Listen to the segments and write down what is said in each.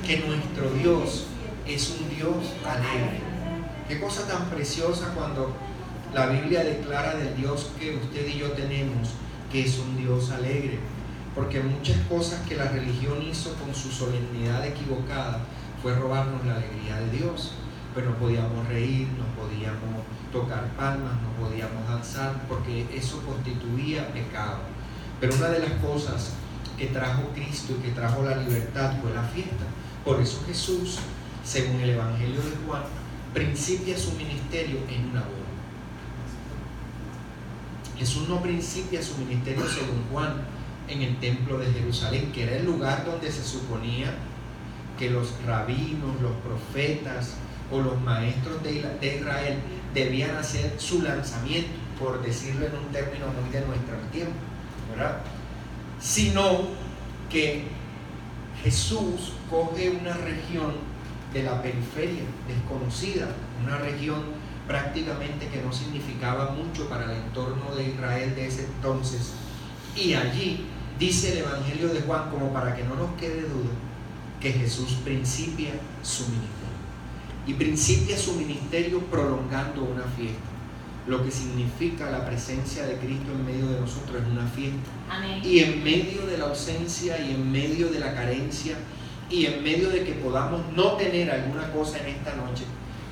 que nuestro Dios es un Dios alegre. Qué cosa tan preciosa cuando la Biblia declara del Dios que usted y yo tenemos, que es un Dios alegre. Porque muchas cosas que la religión hizo con su solemnidad equivocada fue robarnos la alegría de Dios. Pues no podíamos reír, no podíamos tocar palmas, no podíamos danzar, porque eso constituía pecado. Pero una de las cosas que trajo Cristo y que trajo la libertad fue la fiesta. Por eso Jesús, según el Evangelio de Juan, principia su ministerio en una boda. Jesús no principia su ministerio, según Juan, en el templo de Jerusalén, que era el lugar donde se suponía que los rabinos, los profetas o los maestros de Israel debían hacer su lanzamiento, por decirlo en un término muy de nuestro tiempo, ¿verdad? Sino que Jesús coge una región de la periferia desconocida, una región prácticamente que no significaba mucho para el entorno de Israel de ese entonces, y allí dice el Evangelio de Juan, como para que no nos quede duda, que Jesús principia su ministerio. Y principia su ministerio prolongando una fiesta. Lo que significa la presencia de Cristo en medio de nosotros es una fiesta. Amén. Y en medio de la ausencia, y en medio de la carencia, y en medio de que podamos no tener alguna cosa en esta noche,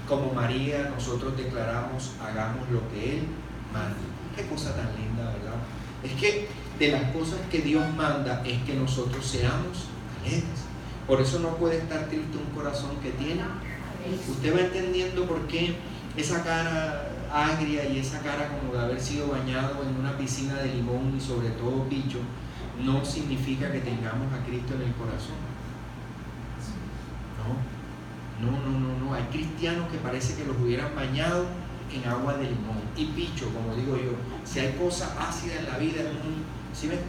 como María, nosotros declaramos, hagamos lo que Él manda. Qué cosa tan linda, ¿verdad? Es que de las cosas que Dios manda es que nosotros seamos alegres. Por eso no puede estar triste un corazón que tiene. Usted va entendiendo por qué esa cara agria y esa cara como de haber sido bañado en una piscina de limón y sobre todo picho, no significa que tengamos a Cristo en el corazón. No. Hay cristianos que parece que los hubieran bañado en agua de limón y picho, como digo yo. Si hay cosas ácidas en la vida,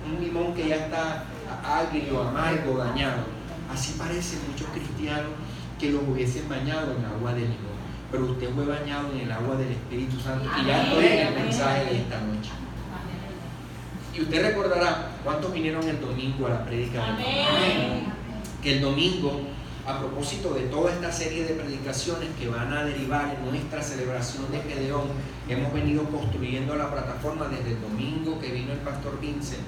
un limón que ya está agrio, amargo, dañado. Así parecen muchos cristianos que los hubiesen bañado en agua de limón. Pero usted fue bañado en el agua del Espíritu Santo. Y ya estoy en el mensaje de esta noche. Y usted recordará cuántos vinieron el domingo a la prédica del domingo. Que el domingo, a propósito de toda esta serie de predicaciones que van a derivar en nuestra celebración de Gedeón, hemos venido construyendo la plataforma desde el domingo que vino el pastor Vincent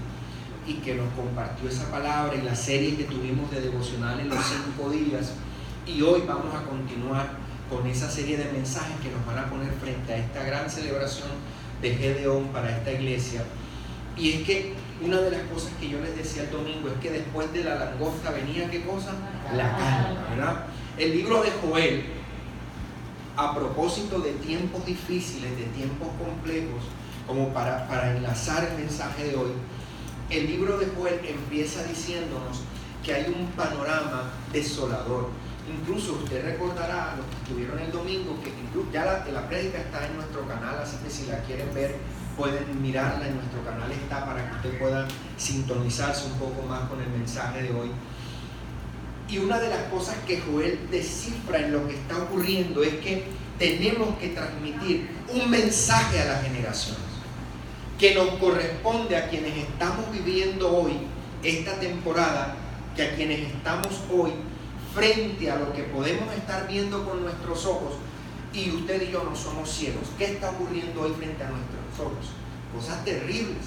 y que nos compartió esa palabra, y la serie que tuvimos de devocionales los 5 días, y hoy vamos a continuar con esa serie de mensajes que nos van a poner frente a esta gran celebración de Gedeón para esta iglesia. Y es que una de las cosas que yo les decía el domingo es que después de la langosta venía, ¿qué cosa? La calma, ¿verdad? El libro de Joel, a propósito de tiempos difíciles, de tiempos complejos, como para enlazar el mensaje de hoy, el libro de Joel empieza diciéndonos que hay un panorama desolador. Incluso usted recordará, los que estuvieron el domingo, que ya la prédica está en nuestro canal, así que si la quieren ver, pueden mirarla en nuestro canal, está para que usted pueda sintonizarse un poco más con el mensaje de hoy. Y una de las cosas que Joel descifra en lo que está ocurriendo es que tenemos que transmitir un mensaje a las generaciones que nos corresponde a quienes estamos viviendo hoy esta temporada, que a quienes estamos hoy frente a lo que podemos estar viendo con nuestros ojos. Y usted y yo no somos ciegos. ¿Qué está ocurriendo hoy frente a nuestros ojos? Cosas terribles.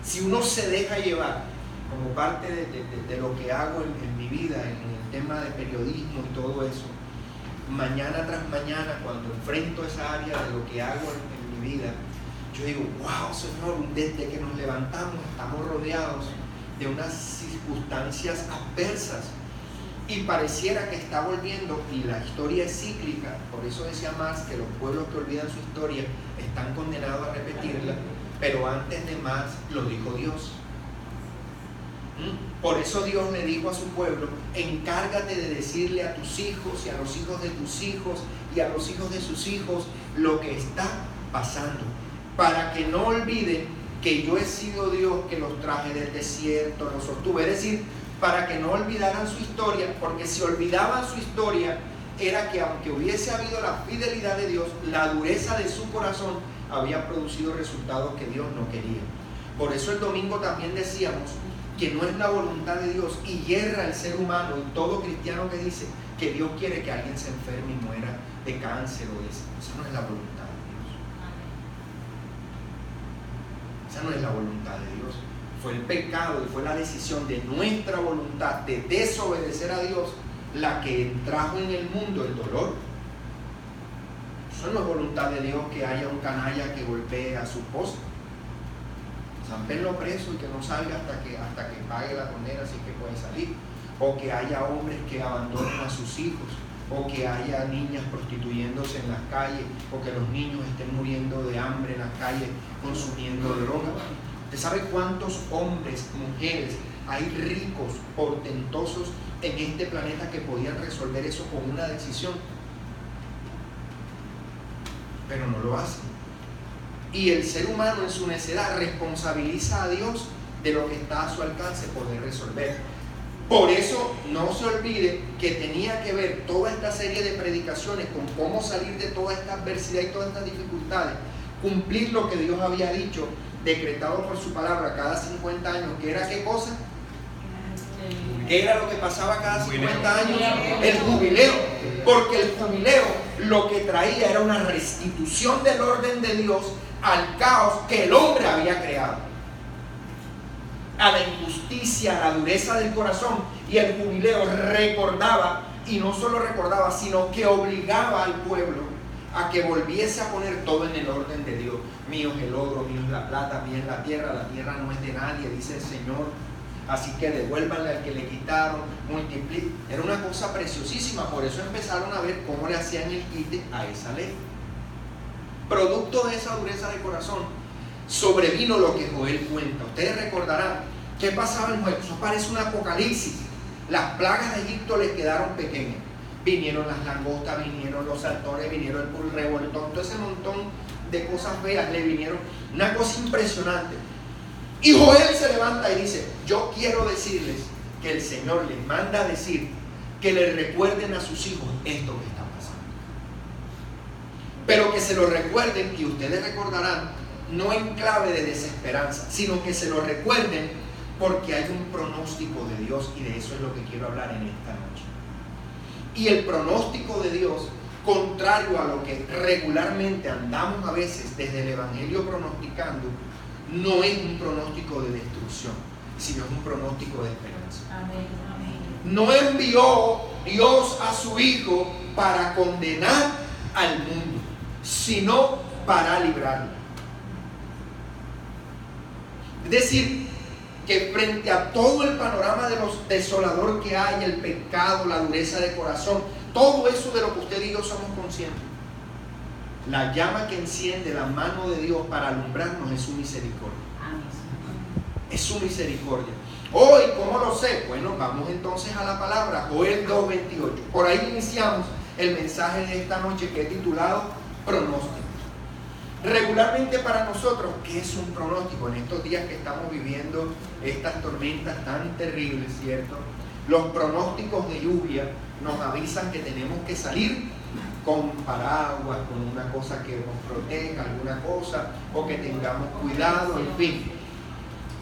Si uno se deja llevar, como parte de lo que hago en mi vida, en el tema de periodismo y todo eso, mañana tras mañana, cuando enfrento esa área de lo que hago en mi vida, yo digo, wow, Señor, desde que nos levantamos estamos rodeados de unas circunstancias adversas. Y pareciera que está volviendo, y la historia es cíclica, por eso decía Marx que los pueblos que olvidan su historia están condenados a repetirla, pero antes de Marx lo dijo Dios. Por eso Dios le dijo a su pueblo, encárgate de decirle a tus hijos y a los hijos de tus hijos y a los hijos de sus hijos lo que está pasando, para que no olviden que yo he sido Dios que los traje del desierto, los sostuve. Es decir, para que no olvidaran su historia, porque si olvidaban su historia, era que aunque hubiese habido la fidelidad de Dios, la dureza de su corazón había producido resultados que Dios no quería. Por eso el domingo también decíamos que no es la voluntad de Dios y hierra el ser humano y todo cristiano que dice que Dios quiere que alguien se enferme y muera de cáncer o de eso. Esa no es la voluntad de Dios. Esa no es la voluntad de Dios. Fue el pecado y fue la decisión de nuestra voluntad de desobedecer a Dios la que trajo en el mundo el dolor. Eso no es voluntad de Dios que haya un canalla que golpee a su esposa. Zampenlo preso y que no salga hasta que pague la condena, así que puede salir. O que haya hombres que abandonen a sus hijos, o que haya niñas prostituyéndose en las calles, o que los niños estén muriendo de hambre en las calles consumiendo droga. ¿Usted sabe cuántos hombres, mujeres, hay ricos, portentosos en este planeta que podían resolver eso con una decisión? Pero no lo hacen. Y el ser humano en su necedad responsabiliza a Dios de lo que está a su alcance poder resolver. Por eso no se olvide que tenía que ver toda esta serie de predicaciones con cómo salir de toda esta adversidad y todas estas dificultades, cumplir lo que Dios había dicho, decretado por su palabra cada 50 años, que era ¿qué cosa? ¿Qué era lo que pasaba cada 50 años? El jubileo. Porque el jubileo lo que traía era una restitución del orden de Dios al caos que el hombre había creado, a la injusticia, a la dureza del corazón. Y el jubileo recordaba, y no solo recordaba, sino que obligaba al pueblo a que volviese a poner todo en el orden de Dios. Mío es el oro, mío es la plata, mía es la tierra no es de nadie, dice el Señor. Así que devuélvanle al que le quitaron, multipliquen. Era una cosa preciosísima, por eso empezaron a ver cómo le hacían el quite a esa ley. Producto de esa dureza de corazón, sobrevino lo que Joel cuenta. Ustedes recordarán qué pasaba en Joel. Eso parece un apocalipsis. Las plagas de Egipto les quedaron pequeñas. Vinieron las langostas, vinieron los saltones, vinieron el revoltón, todo ese montón de cosas feas le vinieron. Una cosa impresionante. Y Joel se levanta y dice: yo quiero decirles que el Señor les manda a decir que le recuerden a sus hijos esto que está pasando. Pero que se lo recuerden, y ustedes recordarán, no en clave de desesperanza, sino que se lo recuerden porque hay un pronóstico de Dios, y de eso es lo que quiero hablar en esta noche. Y el pronóstico de Dios, contrario a lo que regularmente andamos a veces desde el Evangelio pronosticando, no es un pronóstico de destrucción, sino es un pronóstico de esperanza. Amén, amén. No envió Dios a su Hijo para condenar al mundo, sino para librarlo. Es decir, que frente a todo el panorama de los desolador que hay, el pecado, la dureza de corazón, todo eso de lo que usted y yo somos conscientes, la llama que enciende la mano de Dios para alumbrarnos es su misericordia. Es su misericordia. Hoy, ¿cómo lo sé? Bueno, vamos entonces a la palabra, Joel 2:28. Por ahí iniciamos el mensaje de esta noche, que he titulado Pronóstico. Regularmente para nosotros, ¿qué es un pronóstico? En estos días que estamos viviendo estas tormentas tan terribles, ¿cierto? Los pronósticos de lluvia nos avisan que tenemos que salir con paraguas, con una cosa que nos proteja, alguna cosa, o que tengamos cuidado, en fin.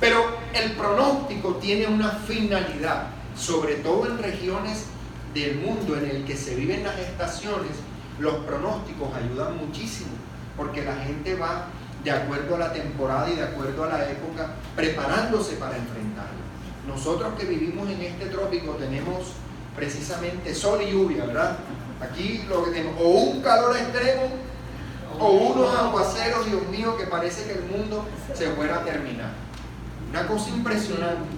Pero el pronóstico tiene una finalidad, sobre todo en regiones del mundo en el que se viven las estaciones. Los pronósticos ayudan muchísimo, porque la gente va de acuerdo a la temporada y de acuerdo a la época, preparándose para enfrentarlo. Nosotros que vivimos en este trópico tenemos precisamente sol y lluvia, ¿verdad? Aquí lo que tenemos, o un calor extremo, o unos aguaceros, Dios mío, que parece que el mundo se fuera a terminar. Una cosa impresionante.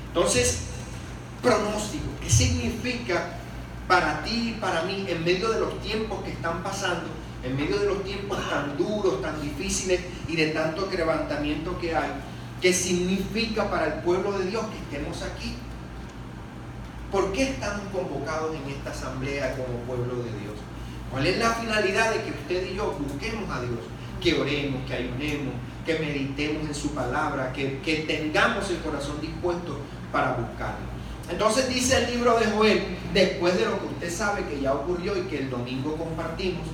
Entonces, pronóstico, ¿qué significa para ti y para mí en medio de los tiempos que están pasando, en medio de los tiempos tan duros, tan difíciles y de tanto quebrantamiento que hay? ¿Qué significa para el pueblo de Dios que estemos aquí? ¿Por qué estamos convocados en esta asamblea como pueblo de Dios? ¿Cuál es la finalidad de que usted y yo busquemos a Dios? Que oremos, que ayunemos, que meditemos en su palabra, que tengamos el corazón dispuesto para buscarlo. Entonces dice el libro de Joel, después de lo que usted sabe que ya ocurrió y que el domingo compartimos,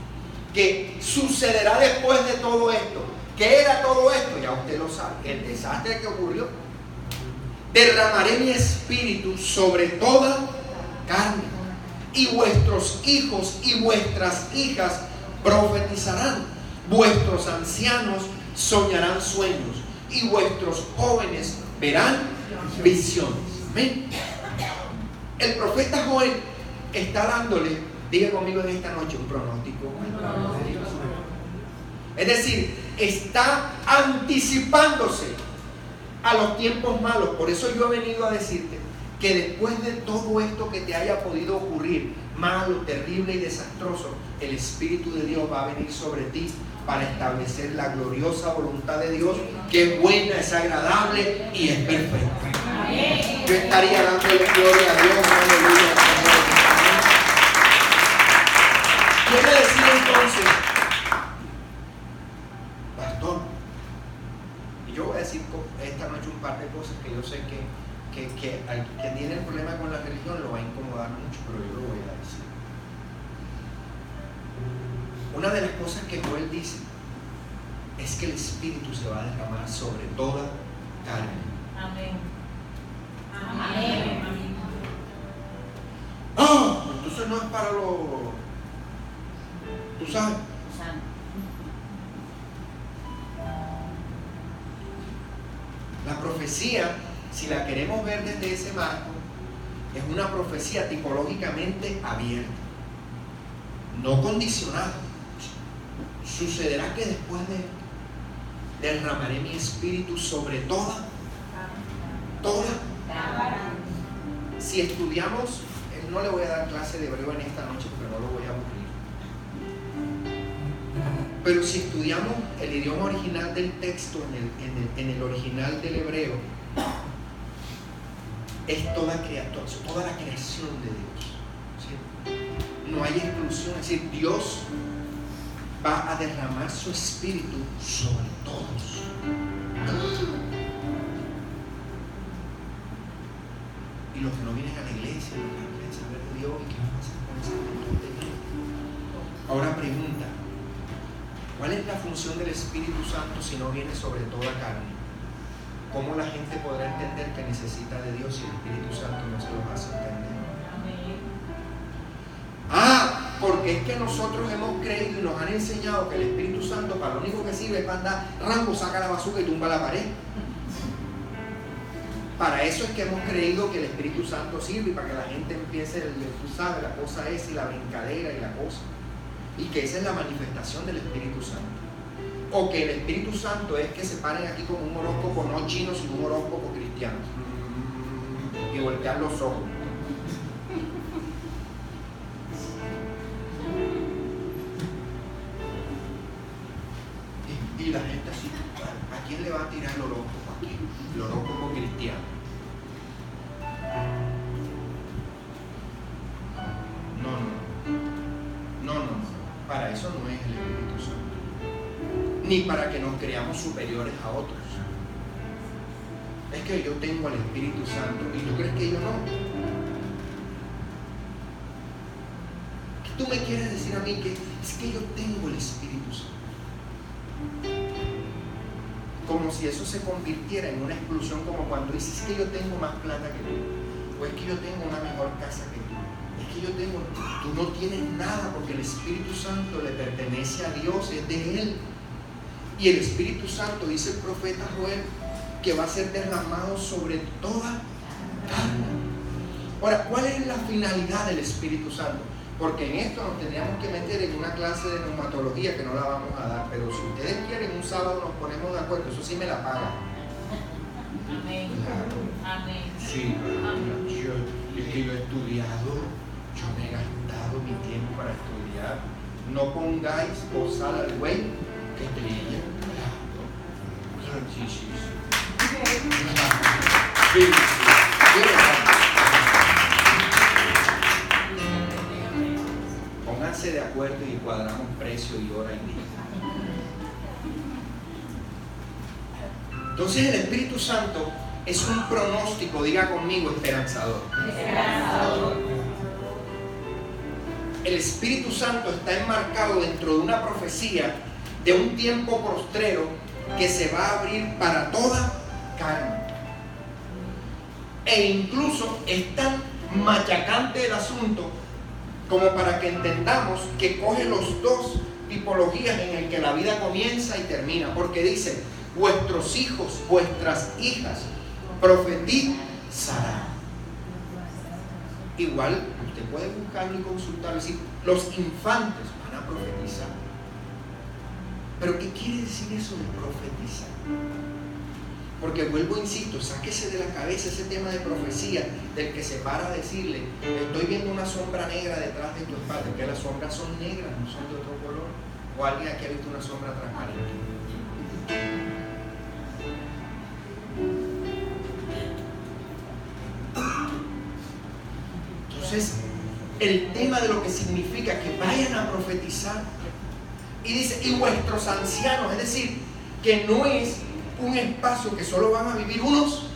que sucederá después de todo esto. ¿Qué era todo esto? Ya usted lo sabe, el desastre que ocurrió. derramaré mi espíritu sobre toda carne, y vuestros hijos y vuestras hijas profetizarán, vuestros ancianos soñarán sueños, y vuestros jóvenes verán visiones. Amén. El profeta Joel está dándole, diga conmigo en esta noche, un pronóstico de Dios. Es decir, está anticipándose a los tiempos malos. Por eso yo he venido a decirte que después de todo esto que te haya podido ocurrir, malo, terrible y desastroso, el Espíritu de Dios va a venir sobre ti para establecer la gloriosa voluntad de Dios, que es buena, es agradable y es perfecta. Yo estaría dándole gloria a Dios. Aleluya. Quiere decir entonces, pastor, y yo voy a decir esta noche un par de cosas que yo sé que al que tiene el problema con la religión lo va a incomodar mucho, pero yo lo voy a decir. Una de las cosas que Joel dice es que el Espíritu se va a derramar sobre toda carne. Amén. Amén. Ah, entonces no es para los... ¿Tú sabes? La profecía, si la queremos ver desde ese marco, es una profecía tipológicamente abierta, no condicionada. Sucederá que después de derramaré mi espíritu sobre toda. Si estudiamos, no le voy a dar clase de hebreo en esta noche porque no lo voy a aburrir. Pero si estudiamos el idioma original del texto en el original del hebreo, es toda la creación de Dios. ¿Sí? No hay exclusión, es decir, Dios va a derramar su espíritu sobre todos. Y los que no vienen a la iglesia, los que no quieren saber de Dios, ¿y qué va a pasar con ese montón de gente? Ahora pregunta, ¿cuál es la función del Espíritu Santo si no viene sobre toda carne? ¿Cómo la gente podrá entender que necesita de Dios si el Espíritu Santo no se los hace entender? Porque es que nosotros hemos creído y nos han enseñado que el Espíritu Santo para lo único que sirve es para andar, Rambo saca la bazooka y tumba la pared. Para eso es que hemos creído que el Espíritu Santo sirve y para que la gente empiece, tú sabes, la cosa esa y la brincadera y la cosa. Y que esa es la manifestación del Espíritu Santo. O que el Espíritu Santo es que se paren aquí con un horóscopo no chino, sino un horóscopo cristiano. Y voltear los ojos. Y la gente así, ¿a quién le va a tirar el horóscopo aquí? El horóscopo cristiano. No. Para eso no es el Espíritu Santo. Ni para que nos creamos superiores a otros. Es que yo tengo al Espíritu Santo y tú crees que yo no. ¿Qué tú me quieres decir a mí? Que es que yo tengo el Espíritu Santo. Como si eso se convirtiera en una exclusión, como cuando dices que yo tengo más plata que tú, o es que yo tengo una mejor casa que tú, es que yo tengo, tú no tienes nada, porque el Espíritu Santo le pertenece a Dios, es de Él. Y el Espíritu Santo, dice el profeta Joel, que va a ser derramado sobre toda carne. Ahora, ¿cuál es la finalidad del Espíritu Santo? Porque en esto nos tendríamos que meter en una clase de neumatología que no la vamos a dar, pero si ustedes quieren un sábado nos ponemos de acuerdo, eso sí me la pagan. Amén. Claro. Amén. Sí, Amén. yo he estudiado, yo me he gastado mi tiempo para estudiar. No pongáis bozal al güey que trilla. Claro. Sí. Pónganse de acuerdo y cuadramos precio y hora y día. Entonces el Espíritu Santo es un pronóstico, diga conmigo, esperanzador. El Espíritu Santo está enmarcado dentro de una profecía de un tiempo postrero que se va a abrir para toda carne. E incluso es tan machacante el asunto como para que entendamos que coge los dos tipologías en el que la vida comienza y termina, porque dice: vuestros hijos, vuestras hijas profetizarán. Igual usted puede buscarlo y consultarlo, es decir, los infantes van a profetizar. Pero ¿qué quiere decir eso de profetizar? Porque vuelvo, insisto, sáquese de la cabeza ese tema de profecía del que se para a decirle: estoy viendo una sombra negra detrás de tu espalda, que las sombras son negras, no son de otro color. O alguien aquí ha visto una sombra transparente. Entonces, el tema de lo que significa que vayan a profetizar, y dice: y vuestros ancianos, es decir, que no es un espacio que solo van a vivir unos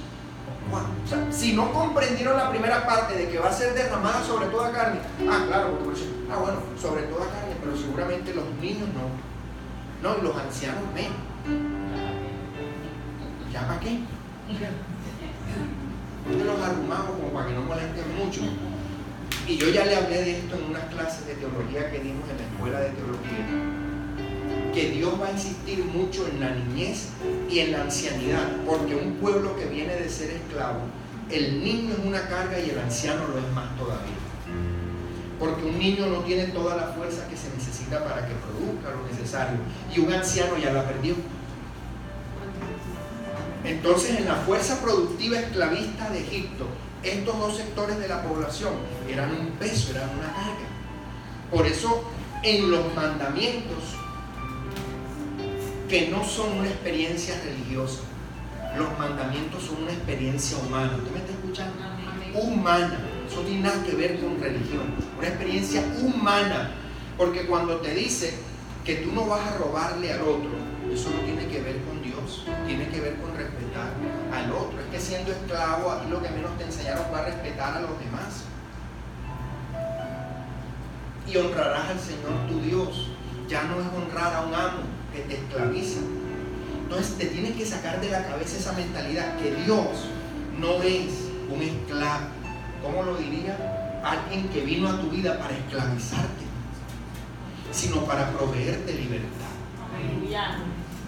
cuantos. O sea, si no comprendieron la primera parte de que va a ser derramada sobre toda carne, claro, porque bueno, sobre toda carne, pero seguramente los niños no, y los ancianos menos. ¿Ya para qué? Porque los arrumamos como para que no molesten mucho. Y yo ya le hablé de esto en unas clases de teología que dimos en la escuela de teología, que Dios va a insistir mucho en la niñez y en la ancianidad, porque un pueblo que viene de ser esclavo, el niño es una carga y el anciano lo es más todavía, porque un niño no tiene toda la fuerza que se necesita para que produzca lo necesario, y un anciano ya la perdió. Entonces, en la fuerza productiva esclavista de Egipto, estos dos sectores de la población eran un peso, eran una carga. Por eso, en los mandamientos, que no son una experiencia religiosa, los mandamientos son una experiencia humana. ¿Usted me está escuchando? Humana. Eso no tiene nada que ver con religión. Una experiencia humana. Porque cuando te dice que tú no vas a robarle al otro, eso no tiene que ver con Dios, tiene que ver con respetar al otro. Es que siendo esclavo, aquí lo que menos te enseñaron fue a respetar a los demás. Y honrarás al Señor tu Dios. Ya no es honrar a un amo que te esclaviza. Entonces te tienes que sacar de la cabeza esa mentalidad que Dios no es un esclavo. ¿Cómo lo diría? Alguien que vino a tu vida para esclavizarte, sino para proveerte libertad.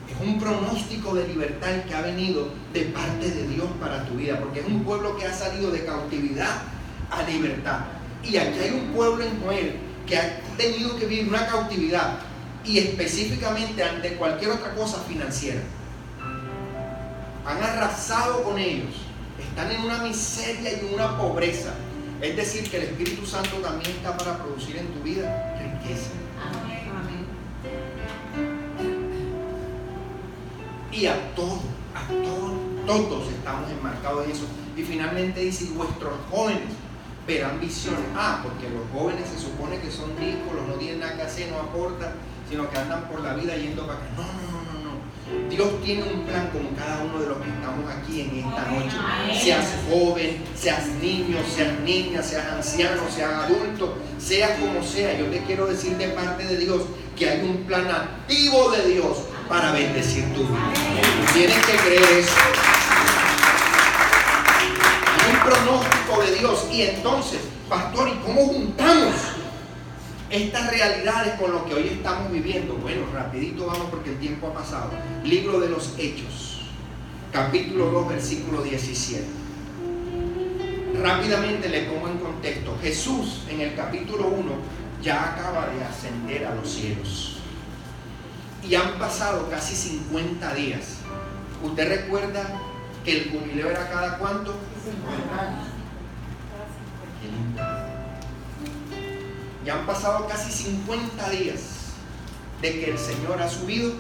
Es un pronóstico de libertad el que ha venido de parte de Dios para tu vida, porque es un pueblo que ha salido de cautividad a libertad. Y aquí hay un pueblo en Joel que ha tenido que vivir una cautividad, y específicamente ante cualquier otra cosa financiera. Han arrasado con ellos, están en una miseria y en una pobreza. Es decir, que el Espíritu Santo también está para producir en tu vida riqueza. Y a todos todos estamos enmarcados en eso. Y finalmente dice: y vuestros jóvenes verán visiones. Porque los jóvenes se supone que son ridículos, no tienen nada que hacer, no aportan, sino que andan por la vida yendo para acá. No. Dios tiene un plan con cada uno de los que estamos aquí en esta noche. Seas joven, seas niño, seas niña, seas anciano, seas adulto, seas como sea. Yo te quiero decir de parte de Dios que hay un plan activo de Dios para bendecir tu vida. Tienes que creer eso. Hay un pronóstico de Dios. Y entonces, pastor, ¿y cómo juntamos estas realidades con lo que hoy estamos viviendo? Bueno, rapidito vamos porque el tiempo ha pasado. Libro de los Hechos, capítulo 2, versículo 17. Rápidamente le pongo en contexto. Jesús en el capítulo 1 ya acaba de ascender a los cielos. Y han pasado casi 50 días. ¿Usted recuerda que el jubileo era cada cuánto? 50 años. Ya han pasado casi 50 días de que el Señor ha subido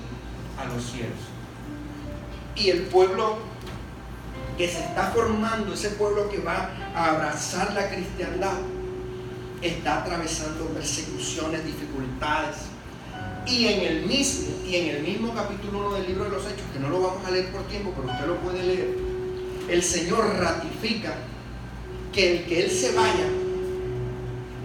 a los cielos. Y el pueblo que se está formando, ese pueblo que va a abrazar la cristiandad, está atravesando persecuciones, dificultades. Y en el mismo capítulo 1 del libro de los Hechos, que no lo vamos a leer por tiempo, pero usted lo puede leer, el Señor ratifica que el que Él se vaya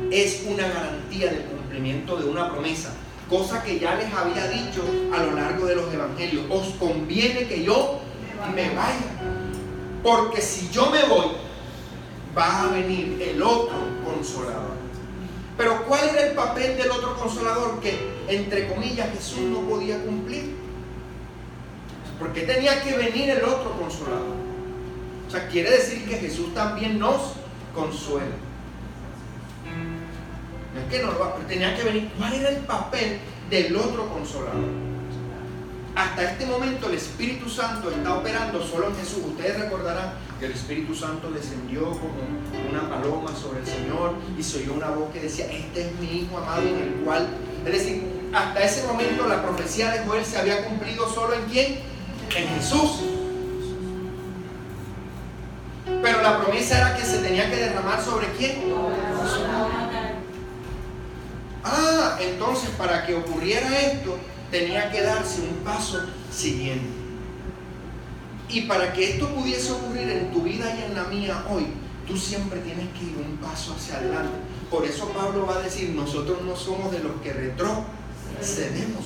es una garantía del cumplimiento de una promesa, cosa que ya les había dicho a lo largo de los evangelios: os conviene que yo me vaya, porque si yo me voy, va a venir el otro consolador. Pero ¿cuál era el papel del otro consolador que, entre comillas, Jesús no podía cumplir? Porque tenía que venir el otro consolador. O sea, quiere decir que Jesús también nos consuela. No es que no lo va, pero tenía que venir. ¿Cuál era el papel del otro consolador? Hasta este momento el Espíritu Santo está operando solo en Jesús. Ustedes recordarán que el Espíritu Santo descendió como una paloma sobre el Señor y se oyó una voz que decía: este es mi Hijo amado en el cual... Es decir, hasta ese momento la profecía de Joel se había cumplido solo ¿en quién? En Jesús. Pero la promesa era que se tenía que derramar ¿sobre quién? Entonces para que ocurriera esto tenía que darse un paso siguiente. Y para que esto pudiese ocurrir en tu vida y en la mía hoy, tú siempre tienes que ir un paso hacia adelante. Por eso Pablo va a decir: nosotros no somos de los que retrocedemos,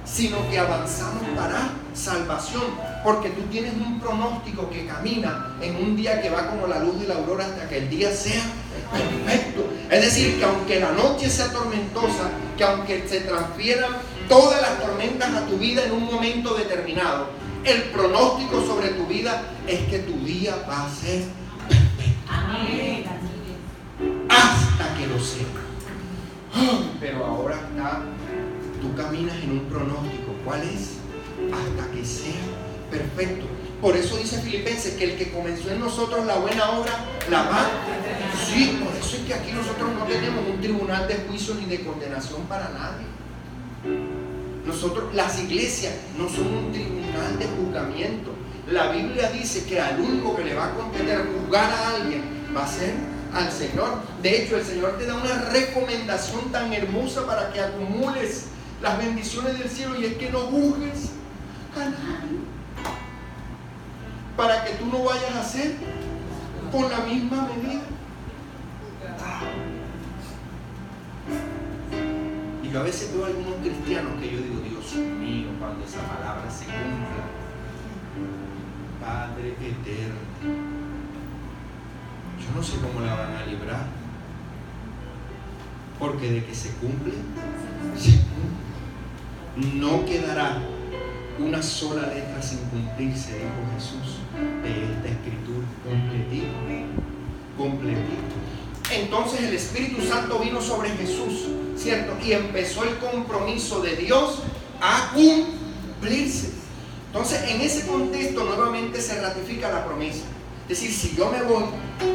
sino que avanzamos para salvación. Porque tú tienes un pronóstico que camina en un día que va como la luz de la aurora hasta que el día sea perfecto. Es decir, que aunque la noche sea tormentosa, que aunque se transfieran todas las tormentas a tu vida en un momento determinado, el pronóstico sobre tu vida es que tu día va a ser perfecto. Amén. Hasta que lo sea. Pero ahora tú caminas en un pronóstico. ¿Cuál es? Hasta que sea perfecto. Por eso dice Filipenses que el que comenzó en nosotros la buena obra la va. Sí, por eso es que aquí nosotros no tenemos un tribunal de juicio ni de condenación para nadie. Nosotros, las iglesias, no son un tribunal de juzgamiento. La Biblia dice que al único que le va a competir juzgar a alguien va a ser al Señor. De hecho, el Señor te da una recomendación tan hermosa para que acumules las bendiciones del cielo, y es que no juzgues a nadie, para que tú no vayas a hacer con la misma medida. Y yo a veces veo a algunos cristianos que yo digo: Dios mío, cuando esa palabra se cumpla, Padre eterno, yo no sé cómo la van a librar, porque de que se cumple, se cumple. No quedará una sola letra sin cumplirse, dijo Jesús, de esta escritura. Completito. Entonces el Espíritu Santo vino sobre Jesús, ¿cierto? Y empezó el compromiso de Dios a cumplirse. Entonces, en ese contexto nuevamente se ratifica la promesa. Es decir, si yo me voy,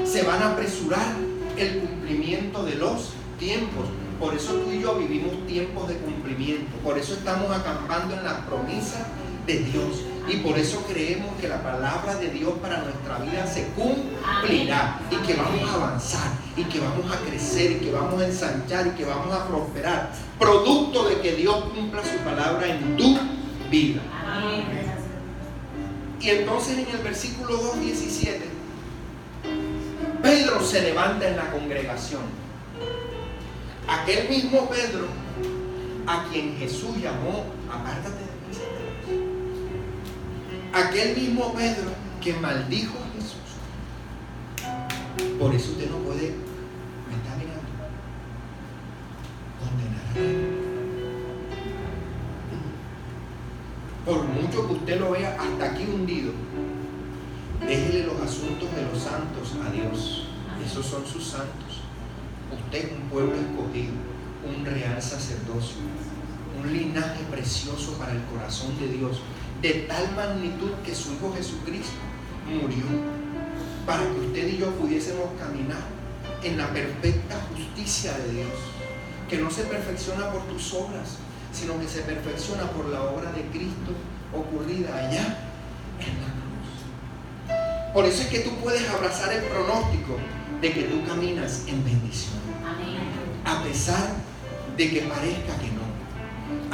se van a apresurar el cumplimiento de los tiempos. Por eso tú y yo vivimos tiempos de cumplimiento. Por eso estamos acampando en la promesa de Dios. Y por eso creemos que la palabra de Dios para nuestra vida se cumplirá. Y que vamos a avanzar, y que vamos a crecer, y que vamos a ensanchar, y que vamos a prosperar. Producto de que Dios cumpla su palabra en tu vida. Amén. Y entonces en el versículo 2:17, Pedro se levanta en la congregación. Aquel mismo Pedro a quien Jesús llamó: apártate de mí, Satanás. Aquel mismo Pedro que maldijo a Jesús. Por eso usted no puede, me está mirando, condenar a nadie. Por mucho que usted lo vea hasta aquí hundido, déjele los asuntos de los santos a Dios. Esos son sus santos. Usted es un pueblo escogido, un real sacerdocio, un linaje precioso para el corazón de Dios, de tal magnitud que su Hijo Jesucristo murió para que usted y yo pudiésemos caminar en la perfecta justicia de Dios, que no se perfecciona por tus obras, sino que se perfecciona por la obra de Cristo ocurrida allá en la cruz. Por eso es que tú puedes abrazar el pronóstico de que tú caminas en bendición. Amén. A pesar de que parezca que no.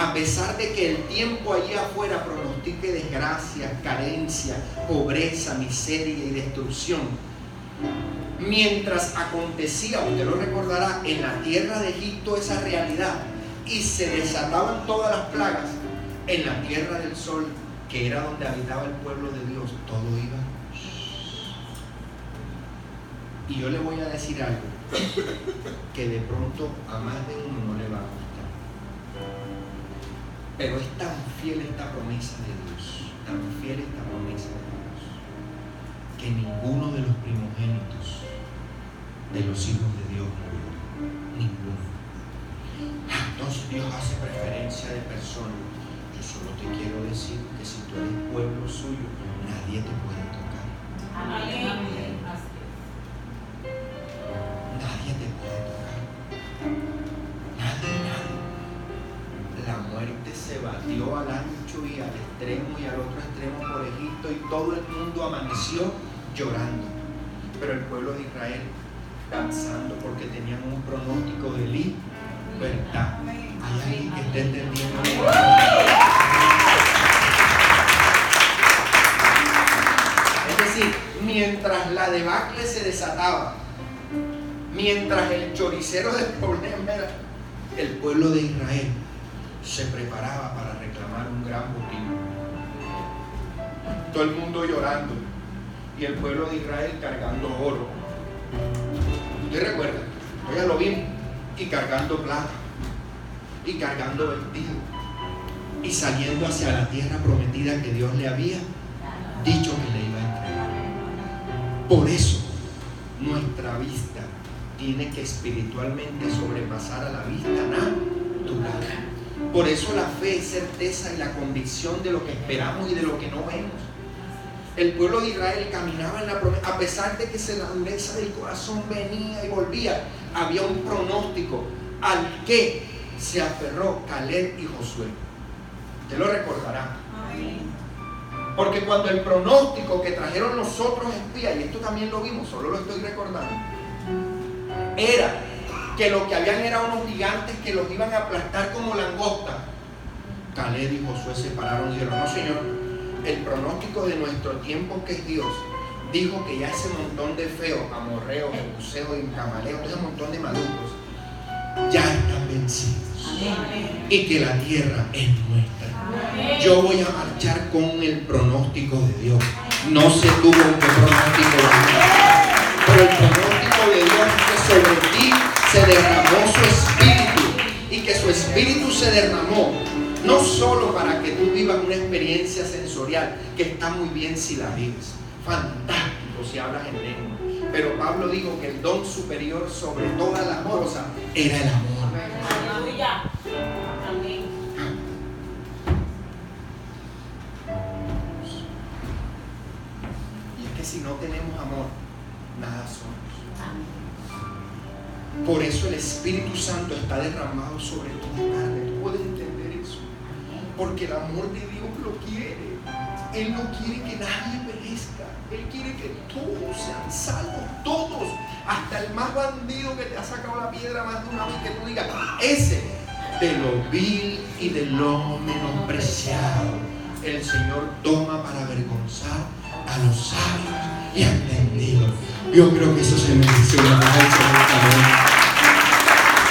A pesar de que el tiempo allí afuera pronostique desgracia, carencia, pobreza, miseria y destrucción. Mientras acontecía, usted lo recordará, en la tierra de Egipto esa realidad, y se desataban todas las plagas, en la tierra del sol, que era donde habitaba el pueblo de Dios, todo iba Y yo le voy a decir algo que de pronto a más de uno no le va a gustar. Pero es tan fiel esta promesa de Dios, tan fiel esta promesa de Dios, que ninguno de los primogénitos de los hijos de Dios murió. Ninguno. Entonces Dios hace preferencia de personas. Yo solo te quiero decir que si tú eres pueblo suyo, nadie te puede tocar. Amén. Nadie te puede tocar. Nadie. La muerte se batió al ancho y al extremo y al otro extremo por Egipto, y todo el mundo amaneció llorando. Pero el pueblo de Israel danzando, porque tenían un pronóstico de libertad. ¿Hay alguien que esté entendiendo? Es decir, mientras la debacle se desataba, mientras el choricero del problema era el pueblo de Israel, se preparaba para reclamar un gran botín. Todo el mundo llorando y el pueblo de Israel cargando oro. ¿Usted recuerda? Ya lo vimos. Y cargando plata y cargando vestido y saliendo hacia la tierra prometida que Dios le había dicho que le iba a entregar. Por eso nuestra vista tiene que espiritualmente sobrepasar a la vista natural. Por eso la fe es certeza y la convicción de lo que esperamos y de lo que no vemos. El pueblo de Israel caminaba en la promesa, a pesar de que la dureza del corazón venía y volvía. Había un pronóstico al que se aferró Caleb y Josué. Usted lo recordará. Porque cuando el pronóstico que trajeron los otros espías, y esto también lo vimos, solo lo estoy recordando, era que lo que habían eran unos gigantes que los iban a aplastar como langosta, Caleb y Josué se pararon y dijeron: no, Señor, el pronóstico de nuestro tiempo, que es Dios, dijo que ya ese montón de feos, amorreos, jebuseos y camaleos, ese montón de malucos, ya están vencidos. Amén. Y que la tierra es nuestra. Amén. Yo voy a marchar con el pronóstico de Dios. No sé tú con qué pronóstico vas, pero el pronóstico de Dios es que sobre ti se derramó su espíritu, y que su espíritu se derramó no solo para que tú vivas una experiencia sensorial, que está muy bien si la vives, fantástico si hablas en lengua, pero Pablo dijo que el don superior sobre todas las cosas era el amor. Aleluya. Amén. Y es que si no tenemos amor, nada somos. Por eso el Espíritu Santo está derramado sobre tu carne. ¿Tú puedes entender eso? Porque el amor de Dios lo quiere. Él no quiere que nadie perezca. Él quiere que todos sean salvos, todos, hasta el más bandido que te ha sacado la piedra más de una vez, que tú digas: ese, de lo vil y de lo menospreciado, el Señor toma para avergonzar a los sabios y entendidos. Yo creo que eso se merece una alabanza.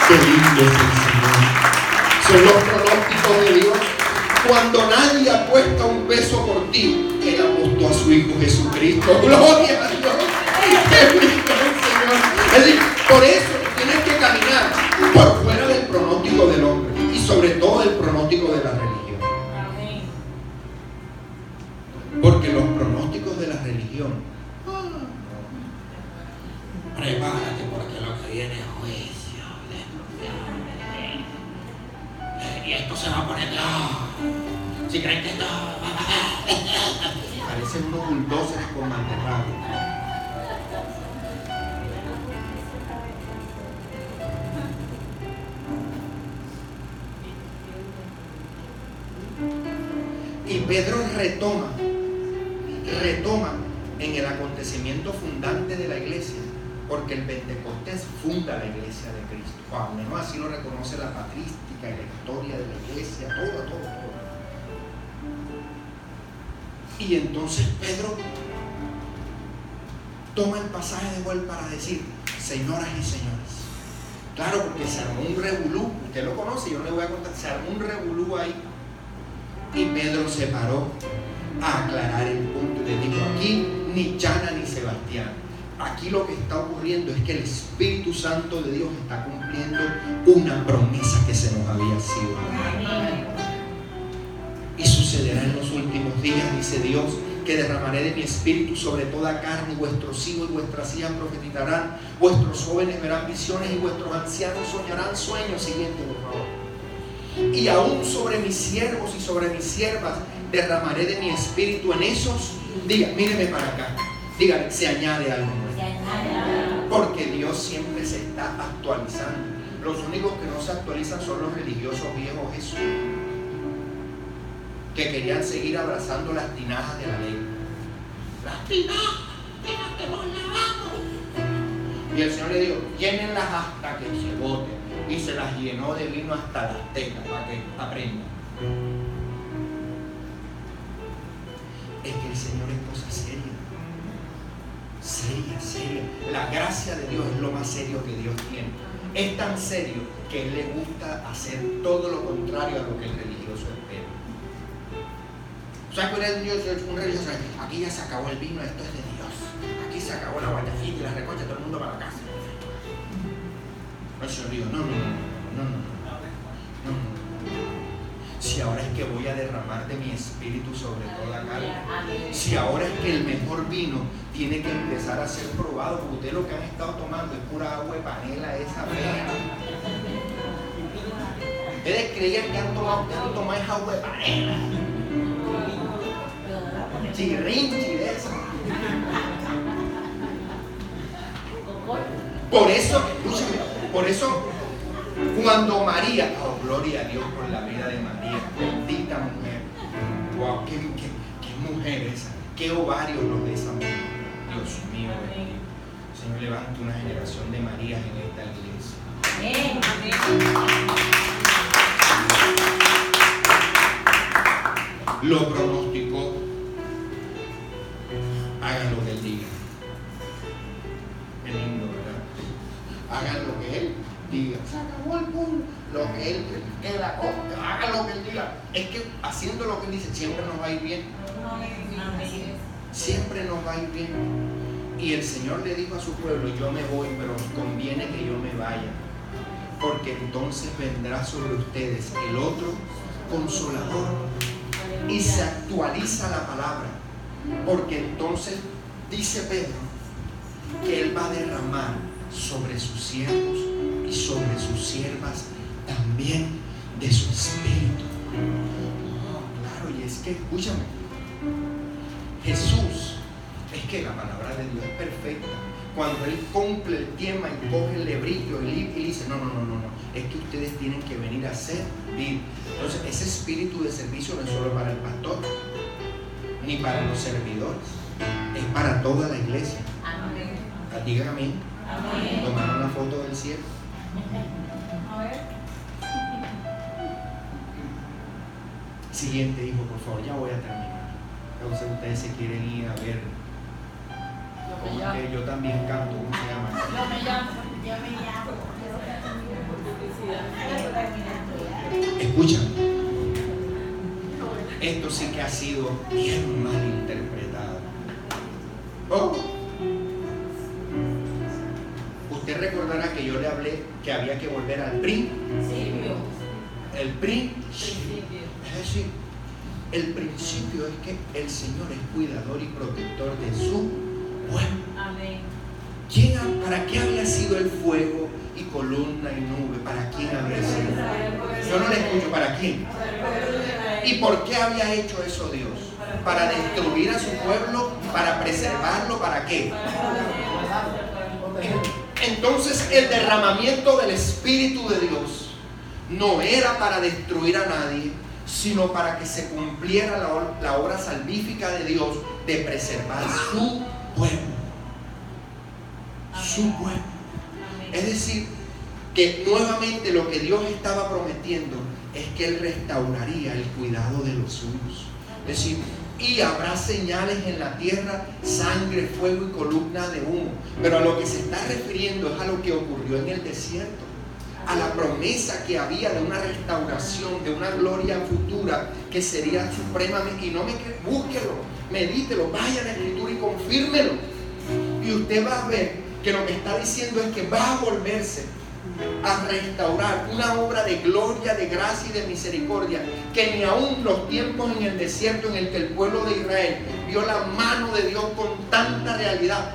Qué lindo es el Señor. Son los pronósticos de Dios. Cuando nadie apuesta un peso por ti, Él apostó a su Hijo Jesucristo. Gloria a Dios. Qué lindo es el Señor. Es decir, por eso tienes que caminar por fuera del pronóstico del hombre, y sobre todo el pronóstico de la religión. Porque los pronósticos de la religión, prepárate porque lo que viene es juicio, y esto se va a poner si creen que esto parecen unos bulldozers con mantecados. Y Pedro retoma en el acontecimiento fundante de la iglesia, porque el Pentecostés funda la iglesia de Cristo. Al menos así lo reconoce la patrística y la historia de la iglesia, todo. Y entonces Pedro toma el pasaje de gol para decir: señoras y señores. Claro, porque se armó un revolú, usted lo conoce, yo no le voy a contar, se armó un revolú ahí. Y Pedro se paró a aclarar el punto y le dijo: aquí ni Chana ni Sebastián, aquí lo que está ocurriendo es que el Espíritu Santo de Dios está cumpliendo una promesa que se nos había sido. Y sucederá en los últimos días, dice Dios, que derramaré de mi espíritu sobre toda carne, y vuestros hijos y vuestras hijas profetizarán, vuestros jóvenes verán visiones y vuestros ancianos soñarán sueños. Siguiente, por favor. Y aún sobre mis siervos y sobre mis siervas derramaré de mi espíritu en esos días. Míreme para acá, dígale, se añade algo nuevo. Porque Dios siempre se está actualizando. Los únicos que no se actualizan son los religiosos viejos Jesús, que querían seguir abrazando las tinajas de la ley. Las tinajas que nos lavamos. Y el Señor le dijo, llénenlas hasta que se boten. Y se las llenó de vino hasta las tetas para que aprendan. Es que el Señor es cosa seria. Seria. La gracia de Dios es lo más serio que Dios tiene. Es tan serio que a Él le gusta hacer todo lo contrario a lo que el religioso espera. O sea, que un religioso, aquí ya se acabó el vino, esto es de Dios. Aquí se acabó la guayafita y la recocha, todo el mundo para la casa. El Señor dijo, no. Si ahora es que voy a derramar de mi espíritu sobre toda carne. Si ahora es que el mejor vino tiene que empezar a ser probado, porque ustedes lo que han estado tomando es pura agua de panela, esa vea. Ustedes creían que han tomado esa agua de panela. Chirrinchi de eso. Por eso cuando María, oh gloria a Dios por la vida de María, bendita mujer, wow, qué mujer esa, qué ovarios los de esa mujer, Dios mío, Señor, levanta una generación de Marías en esta iglesia. Lo pronosticó. Hagan lo que Él diga. Es lindo, ¿verdad? Hagan lo que Él diga. Se acabó el punto. Lo que Él queda, hagan lo que Él diga. Es que haciendo lo que Él dice siempre nos va a ir bien. Siempre nos va a ir bien. Y el Señor le dijo a su pueblo, yo me voy, pero os conviene que yo me vaya, porque entonces vendrá sobre ustedes el otro Consolador. Y se actualiza la palabra, porque entonces dice Pedro que Él va a derramar sobre sus siervos y sobre sus siervas también de su espíritu. Claro, y es que, escúchame, Jesús, es que la palabra de Dios es perfecta. Cuando Él cumple el tema y coge el lebrillo y dice, no, es que ustedes tienen que venir a servir. Entonces, ese espíritu de servicio no es solo para el pastor, ni para los servidores, es para toda la iglesia. Amén. Digan amén. Amén. Tomaron una foto del cielo. A ver. Siguiente hijo, por favor, ya voy a terminar. Entonces ustedes se quieren ir a ver. Como que yo también canto, ¿cómo se llama? Yo me llamo. Escucha, esto sí que ha sido bien mal interpretado. Usted recordará que yo le hablé que había que volver al principio. El principio. Es decir, el principio es que el Señor es cuidador y protector de su pueblo. Amén. ¿Para qué había sido el fuego y columna y nube? ¿Para quién había sido? Yo no le escucho. ¿Para quién? ¿Y por qué había hecho eso Dios? ¿Para destruir a su pueblo? ¿Para preservarlo? ¿Para qué? Entonces el derramamiento del Espíritu de Dios no era para destruir a nadie, sino para que se cumpliera la obra salvífica de Dios de preservar su pueblo. Su pueblo. Es decir, que nuevamente lo que Dios estaba prometiendo es que Él restauraría el cuidado de los suyos. Es decir, y habrá señales en la tierra, sangre, fuego y columna de humo. Pero a lo que se está refiriendo es a lo que ocurrió en el desierto, a la promesa que había de una restauración, de una gloria futura que sería supremamente. Y no me búsquelo, medítelo, vaya a la Escritura y confírmelo. Y usted va a ver que lo que está diciendo es que va a volverse a restaurar una obra de gloria, de gracia y de misericordia, que ni aún los tiempos en el desierto en el que el pueblo de Israel vio la mano de Dios con tanta realidad,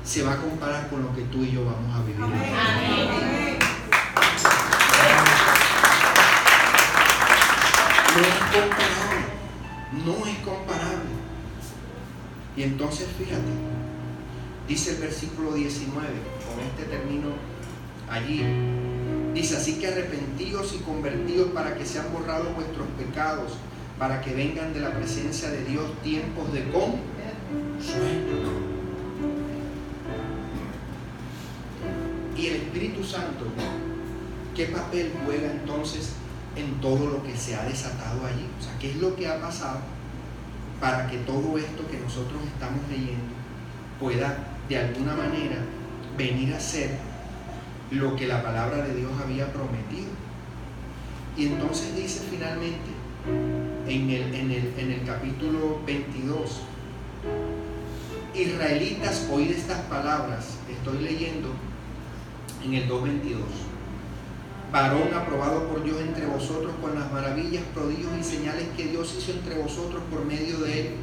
se va a comparar con lo que tú y yo vamos a vivir. Amén. No es comparable, no es comparable. Y entonces fíjate, dice el versículo 19, con este termino allí, dice: así que arrepentíos y convertíos para que sean borrados vuestros pecados, para que vengan de la presencia de Dios tiempos de consuelo. Y el Espíritu Santo, ¿qué papel juega entonces en todo lo que se ha desatado allí? O sea, ¿qué es lo que ha pasado para que todo esto que nosotros estamos leyendo pueda de alguna manera venir a ser lo que la palabra de Dios había prometido? Y entonces dice finalmente en el capítulo 22: israelitas, oíd estas palabras. Estoy leyendo en el 2:22. Varón aprobado por Dios entre vosotros con las maravillas, prodigios y señales que Dios hizo entre vosotros por medio de él,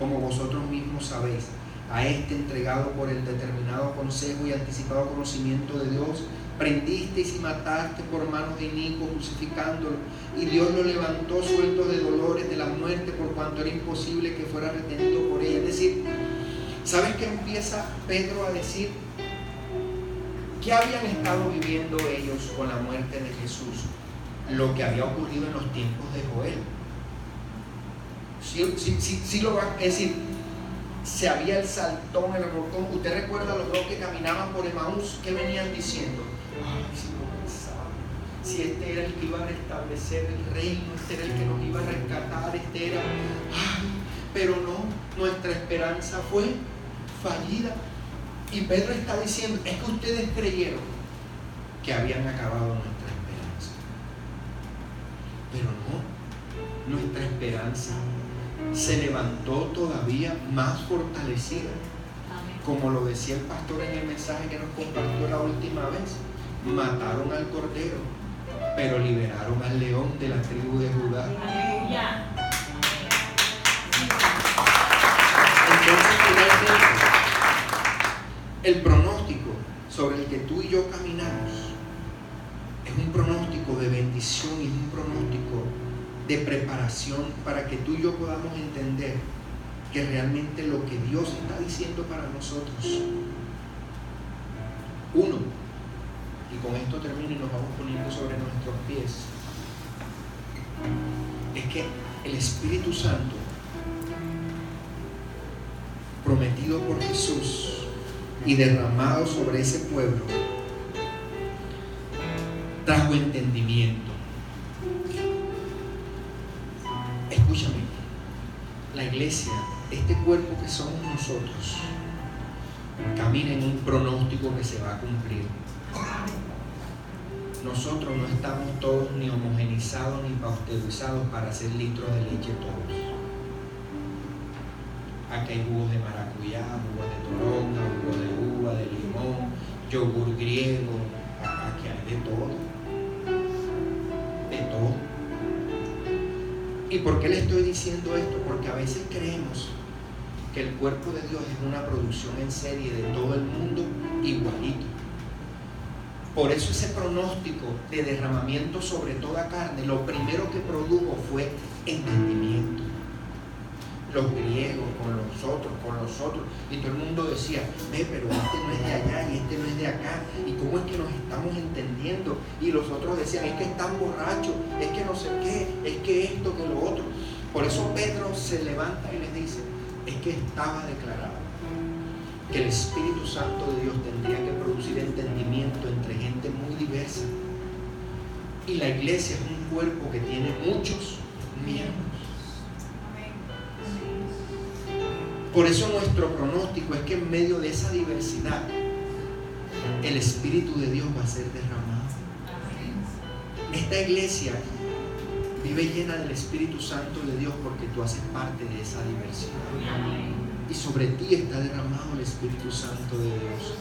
como vosotros mismos sabéis. A este entregado por el determinado consejo y anticipado conocimiento de Dios, prendisteis y mataste por manos de inicuos, crucificándolo, y Dios lo levantó suelto de dolores de la muerte, por cuanto era imposible que fuera retenido por ella. Es decir, ¿sabes qué empieza Pedro a decir? ¿Qué habían estado viviendo ellos con la muerte de Jesús? Lo que había ocurrido en los tiempos de Joel. Sí lo van a decir. Se había el saltón, el revolcón. ¿Usted recuerda los dos que caminaban por Emaús? ¿Qué venían diciendo? Ay, si lo pensaba, si este era el que iba a restablecer el reino, este era el que nos iba a rescatar, este era... Ay, pero no, nuestra esperanza fue fallida. Y Pedro está diciendo, es que ustedes creyeron que habían acabado nuestra esperanza. Pero no, nuestra esperanza se levantó todavía más fortalecida. Como lo decía el pastor en el mensaje que nos compartió la última vez: mataron al cordero, pero liberaron al león de la tribu de Judá. Aleluya. Entonces, finalmente, el pronóstico sobre el que tú y yo caminamos es un pronóstico de bendición y es un pronóstico de preparación para que tú y yo podamos entender que realmente lo que Dios está diciendo para nosotros, uno, y con esto termino y nos vamos poniendo sobre nuestros pies, es que el Espíritu Santo prometido por Jesús y derramado sobre ese pueblo trajo entendimiento. Escúchame, la iglesia, este cuerpo que somos nosotros, camina en un pronóstico que se va a cumplir. Nosotros no estamos todos ni homogenizados ni pasteurizados para hacer litros de leche todos. Aquí hay jugos de maracuyá, jugos de toronja, jugos de uva, de limón, yogur griego. Aquí hay de todo. De todo. ¿Y por qué le estoy diciendo esto? Porque a veces creemos que el cuerpo de Dios es una producción en serie de todo el mundo igualito. Por eso ese pronóstico de derramamiento sobre toda carne, lo primero que produjo fue entendimiento. Los griegos con los otros, y todo el mundo decía, pero este no es de allá y este no es de acá, y cómo es que nos estamos entendiendo, y los otros decían, es que están borrachos, es que no sé qué, es que esto, que lo otro. Por eso Pedro se levanta y les dice, es que estaba declarado que el Espíritu Santo de Dios tendría que producir entendimiento entre gente muy diversa, y la iglesia es un cuerpo que tiene muchos miembros. Por eso nuestro pronóstico es que en medio de esa diversidad el Espíritu de Dios va a ser derramado. Esta iglesia vive llena del Espíritu Santo de Dios porque tú haces parte de esa diversidad. y sobre ti está derramado el Espíritu Santo de Dios.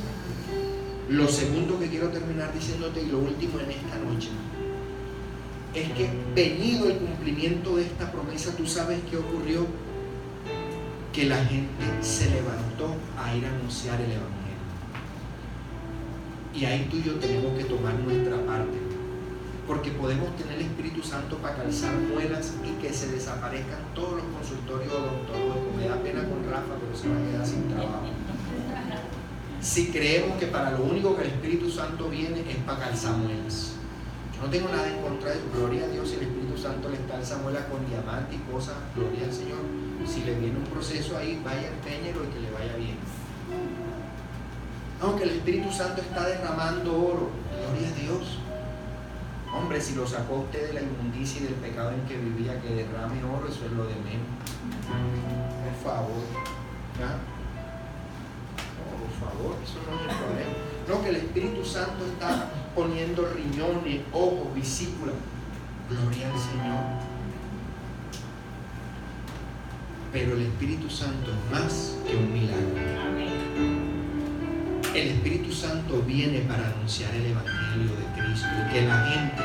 Lo segundo que quiero terminar diciéndote, y lo último en esta noche, es que venido el cumplimiento de esta promesa, ¿tú sabes qué ocurrió? Que la gente se levantó a ir a anunciar el Evangelio. Y ahí tú y yo tenemos que tomar nuestra parte, porque podemos tener el Espíritu Santo para calzar muelas y que se desaparezcan todos los consultorios odontológicos. Me da pena con Rafa, pero se va a quedar sin trabajo. Si creemos que para lo único que el Espíritu Santo viene es para calzar muelas. Yo no tengo nada en contra de eso, gloria a Dios. Si el Espíritu Santo les calza muelas con diamante y cosas, gloria al Señor. Si le viene un proceso ahí, vaya, empeñelo y que le vaya bien. Aunque el Espíritu Santo está derramando oro, gloria a Dios. Hombre, si lo sacó usted de la inmundicia y del pecado en que vivía, que derrame oro, eso es lo de menos. Por favor. ¿Ya? No, por favor, eso no es el problema. No, que el Espíritu Santo está poniendo riñones, ojos, vesícula. Gloria al Señor. Pero el Espíritu Santo es más que un milagro. El Espíritu Santo viene para anunciar el Evangelio de Cristo y que la gente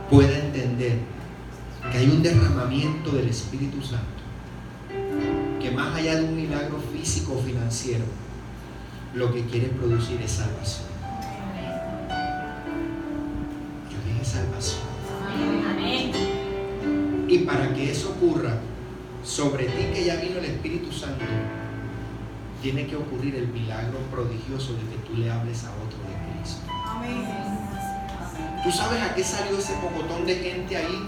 pueda entender que hay un derramamiento del Espíritu Santo que más allá de un milagro físico o financiero, lo que quiere producir es salvación. Yo dije salvación. Y para que eso ocurra, sobre ti que ya vino el Espíritu Santo, tiene que ocurrir el milagro prodigioso de que tú le hables a otro de Cristo. ¿Tú sabes a qué salió ese pocotón de gente ahí?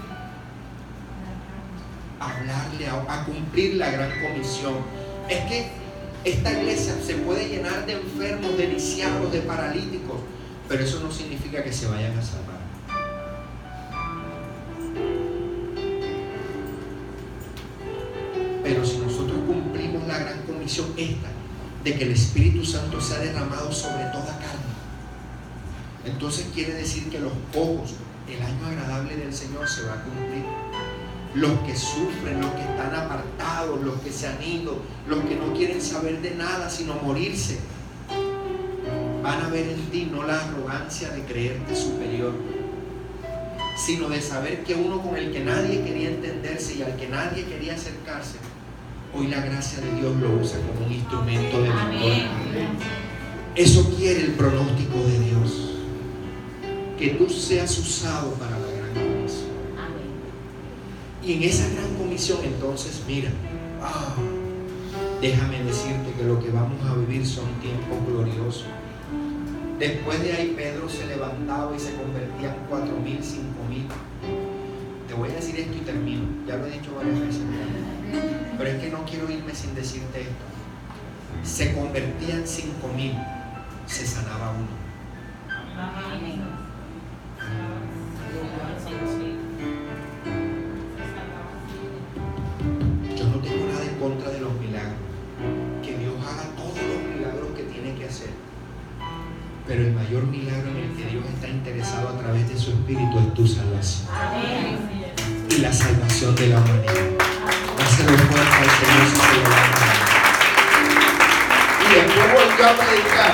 A hablarle, a cumplir la gran comisión. Es que esta iglesia se puede llenar de enfermos, de lisiados, de paralíticos, pero eso no significa que se vayan a salvar. Pero si nosotros cumplimos la gran comisión esta, de que el Espíritu Santo se ha derramado sobre toda carne, entonces quiere decir que los ojos, el año agradable del Señor se va a cumplir. Los que sufren, los que están apartados, los que se han ido, los que no quieren saber de nada sino morirse, van a ver en ti no la arrogancia de creerte superior, sino de saber que uno con el que nadie quería entenderse y al que nadie quería acercarse, hoy la gracia de Dios lo usa como un instrumento de victoria. Eso quiere el pronóstico de Dios, que tú seas usado para la gran comisión. Y en esa gran comisión entonces, mira, déjame decirte que lo que vamos a vivir son tiempos gloriosos. Después de ahí Pedro se levantaba y se convertía en 4,000, 5,000. Te voy a decir esto y termino, ya lo he dicho varias veces, pero es que no quiero irme sin decirte esto. Se convertían 5,000, se sanaba uno. Yo no tengo nada en contra de los milagros, que Dios haga todos los milagros que tiene que hacer, pero el mayor milagro en el que Dios está interesado a través de su Espíritu es tu salvación. Y la salvación de la humanidad. Dáselo fuerte al Señor si se levanta. Y después volvió a predicar.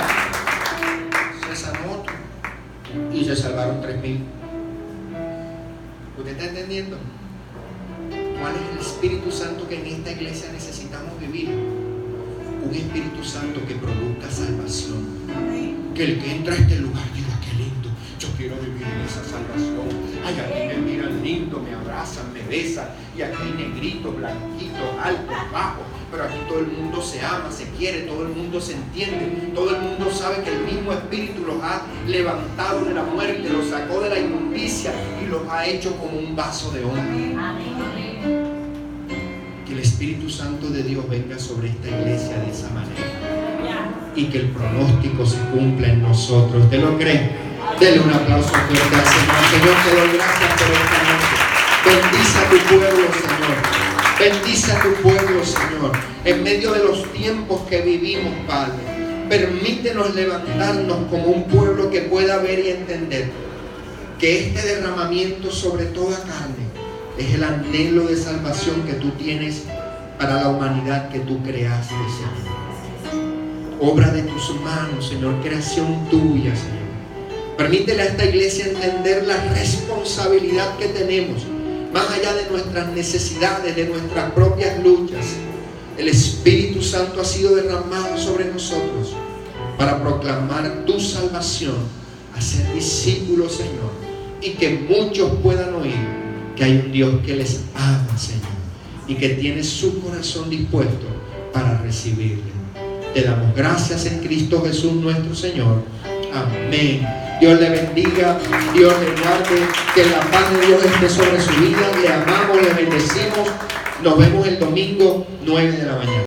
Se sanó otro y se salvaron 3,000. ¿Usted está entendiendo? ¿Cuál es el Espíritu Santo que en esta iglesia necesitamos vivir? Un Espíritu Santo que produzca salvación. Que el que entra a este lugar diga: qué lindo, yo quiero vivir en esa salvación. Ay, aquí me miran lindo, me abrazan, me besan, y aquí hay negritos, blanquitos, altos, bajos, pero aquí todo el mundo se ama, se quiere, todo el mundo se entiende, todo el mundo sabe que el mismo Espíritu los ha levantado de la muerte, los sacó de la inmundicia y los ha hecho como un vaso de oro. Que el Espíritu Santo de Dios venga sobre esta iglesia de esa manera y que el pronóstico se cumpla en nosotros. ¿Te lo crees? Dele un aplauso fuerte al Señor. Señor, te doy gracias por esta noche. Bendice a tu pueblo, Señor. Bendice a tu pueblo, Señor. En medio de los tiempos que vivimos, Padre, permítenos levantarnos como un pueblo que pueda ver y entender que este derramamiento sobre toda carne es el anhelo de salvación que tú tienes para la humanidad que tú creaste, Señor. Obra de tus manos, Señor, creación tuya, Señor. Permítele a esta iglesia entender la responsabilidad que tenemos, más allá de nuestras necesidades, de nuestras propias luchas. El Espíritu Santo ha sido derramado sobre nosotros para proclamar tu salvación, hacer discípulos, Señor, y que muchos puedan oír que hay un Dios que les ama, Señor, y que tiene su corazón dispuesto para recibirle. Te damos gracias en Cristo Jesús nuestro Señor. Amén. Dios le bendiga, Dios le guarde, que la paz de Dios esté sobre su vida. Le amamos, le bendecimos. Nos vemos el domingo 9 de la mañana.